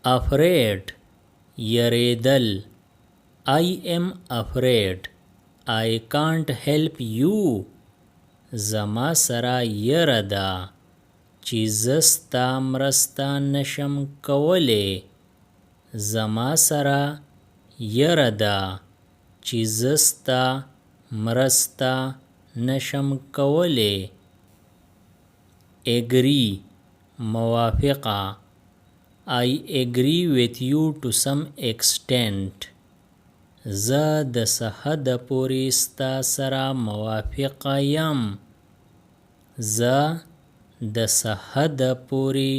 afraid yaredal. I am afraid. I can't help you. زما سره یره ده چې زه ستا مرسته نشم کولی. زما سره یره ده چې زه ستا مرسته نشم کولی. agree موافقه. I agree with you to some extent. زه د څه حده پورې ستا سره موافقه یم. زه د څه حده پورې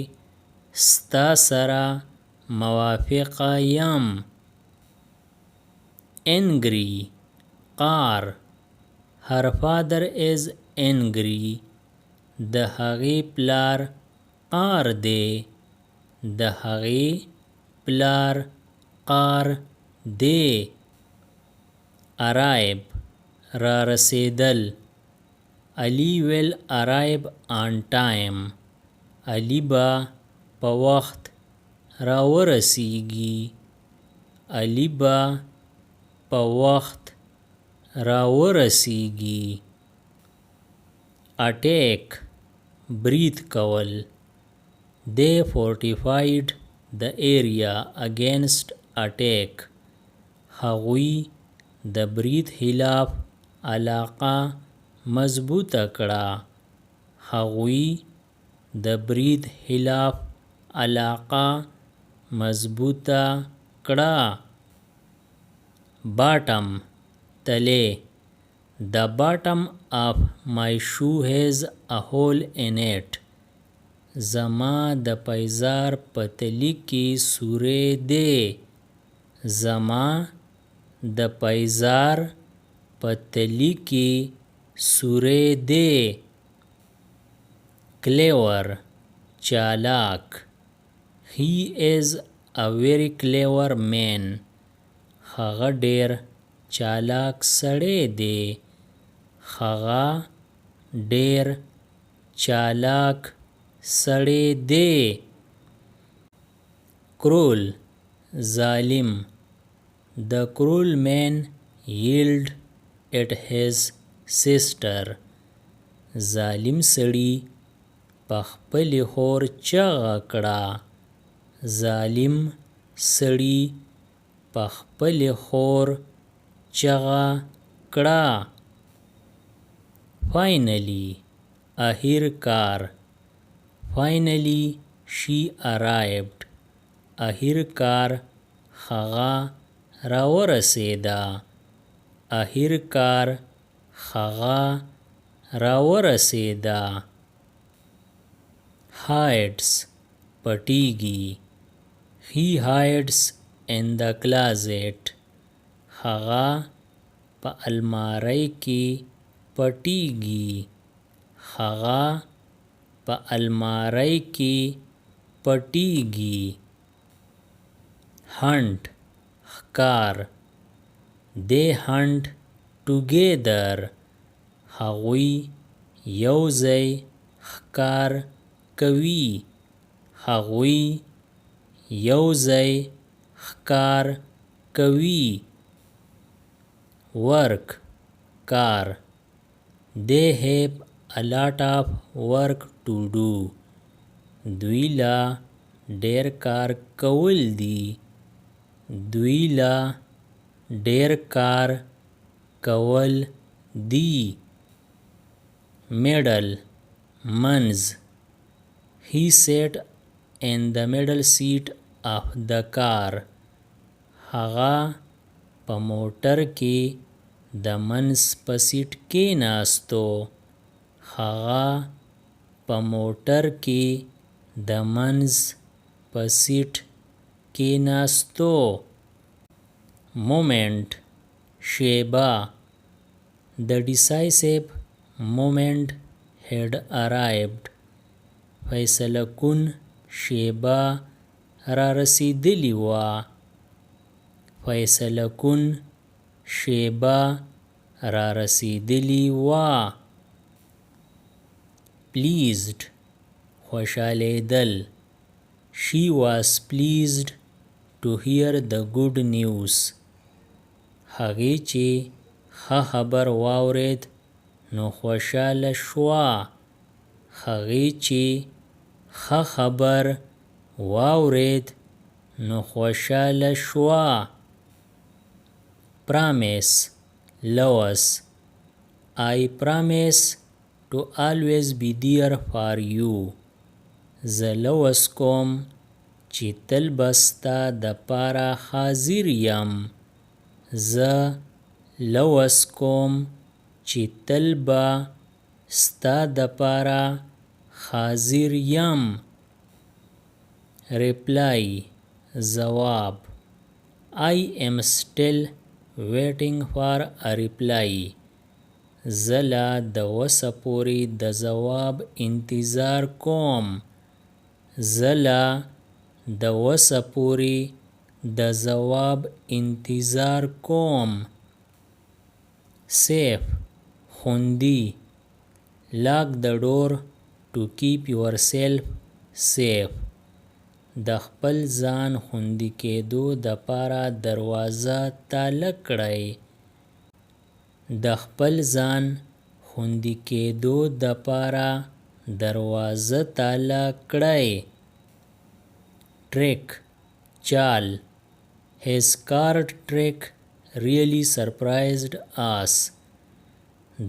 ستا سره موافقه یم. angry قار. her father is angry. د هغې پلار قار دی. د هغې پلار قار دی. arrive را رسیدل. Ali will arrive on time. Ali با په وخت را ورسیږي. Ali با په وخت را ورسیږي. attack برید کول. They fortified the area against attack. هغوی د برید خلاف علاقه مضبوطه کړه. هغوی د برید خلاف علاقه مضبوطه کړه. bottom تلی. The bottom of my shoe has a hole in it. زما د پایزار په تلی کې سوری دی. زما د پایزار په تلی کې سوری دی. clever چالاک. He is a very clever man. هغه ډیر چالاک سړی دی. هغه ډیر چالاک سړی دی. cruel ظالم. The cruel man yelled at his sister. ظالم سړي په خپلې خور چغه کړه. ظالم سړي په خپلې خور چغه کړه. finally اخر کار. finally she arrived. اخر کار هغه را ورسیده. اخر کار هغه را ورسیده. hides پټیږي. He hides in the closet. هغه په المارۍ کې پټیږي. هغه په المارۍ کې پټیږي. hunt ښکار. They hunt together. هغوی یوځای ښکار کوي. هغوی یوځای ښکار کوي. work کار. They have a lot of work to do. دوی لا ډیر کار کول دي. دوی لا ډیر کار کول دي. middle منځ. He sat in the middle seat of the car. هغه په موټر کې د منځ په سیټ کې ناستو. هغه په موټر کې د منځ په سیټ کې ناستو. moment شیبه. The decisive moment had arrived. فیصله کن شیبه را رسیدلی وه. فیصله کن شیبه را رسیدلی وه. pleased خوشحالیدل. She was pleased to hear the good news. هغې چې ښه خبر واورېد نو خوشحاله شوه. هغې چې ښه خبر واورېد نو خوشحاله شوه. Promise لوز I promise to always be there for you. زه لوز کوم چې تل به ستا دپاره حاضر یم. زه لوز کوم چې تل به ستا دپاره حاضر یم. Reply ځواب I am still waiting for a reply. زه لا د وسه پورې د ځواب انتظار کوم. زه لا د وسه پورې د ځواب انتظار کوم. Safe خوندي Lock the door to keep yourself safe. د خپل ځان خوندي کېدو دپاره دروازه تاله کړئ. د خپل ځان خوندي کېدو دپاره دروازه تاله کړئ. Trick چال His card trick really surprised us.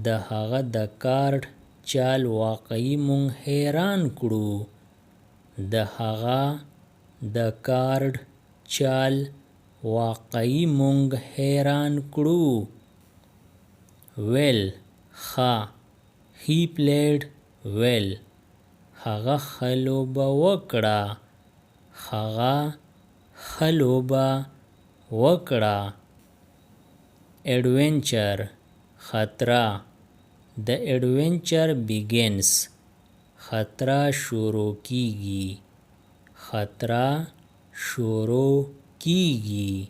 د هغه د کارډ چال واقعي مونږ حیران کړو. د هغه د کارډ چال واقعي مونږ حیران کړو. Well ښه He played well. هغه ښه لوبه وکړه. هغه ښه لوبه وکړه. Adventure خطره The adventure begins. خطره شروع کیږي. خطره شروع کیږي.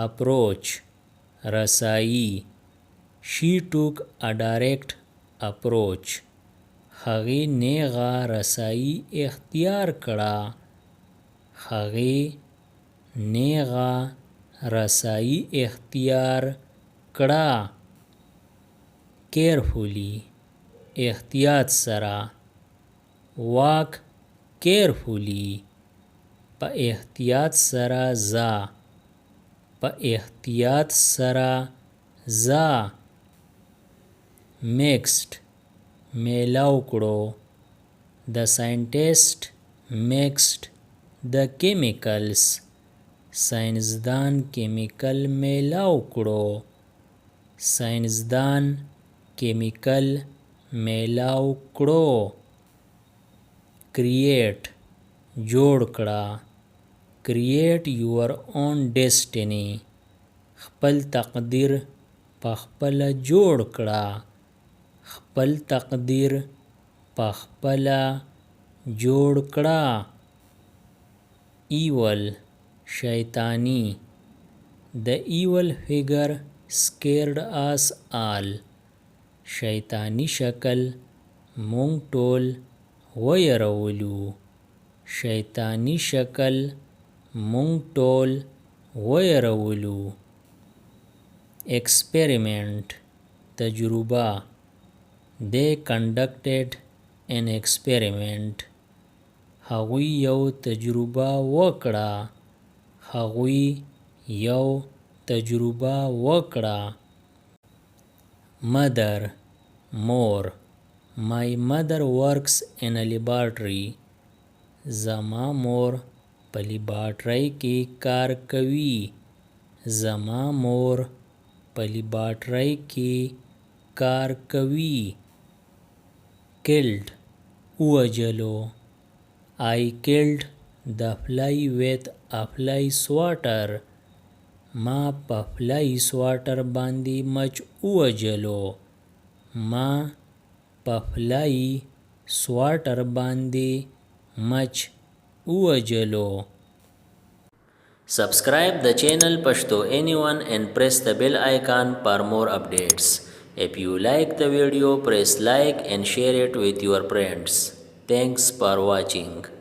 Approach رسایی She took a direct approach. هغې نیغه رسایی اختیار کړه. هغې نیغه رسایی اختیار کړه. Carefully احتیاط سره Walk carefully په احتیاط سره ځه. په احتیاط سره ځه. Mixed میلاو کړو. The scientist mixed the chemicals. ساینسدان کیمیکل میلاو کړو. ساینسدان کیمیکل میلاو کړو. Create جوړ کړه. Create your own destiny. خپل تقدیر پخپله جوړ کړه. خپل تقدیر پخپله جوړ کړه. Evil شیطانی The evil figure scared us all. شیطانی شکل مونږ ټول ویرولو. شیطانی شکل مونږ ټول ویرولو. Experiment تجربه They conducted an experiment. هغوی یو تجربه وکړه. هغوی یو تجربه وکړه. Mother مور My mother works in a laboratory. زما مور په لیبارټرۍ کې کار کوي. زما مور په لیبارټرۍ کې کار کوي. Killed ووژلو I killed the fly with a fly swatter. ما په فلای سواټر باندې مچ ووژلو. ما په فلای سواټر باندې مچ ووژلو. Subscribe the channel Pashto Anyone and press the bell icon for more updates. If you like the video, press like and share it with your friends. Thanks for watching.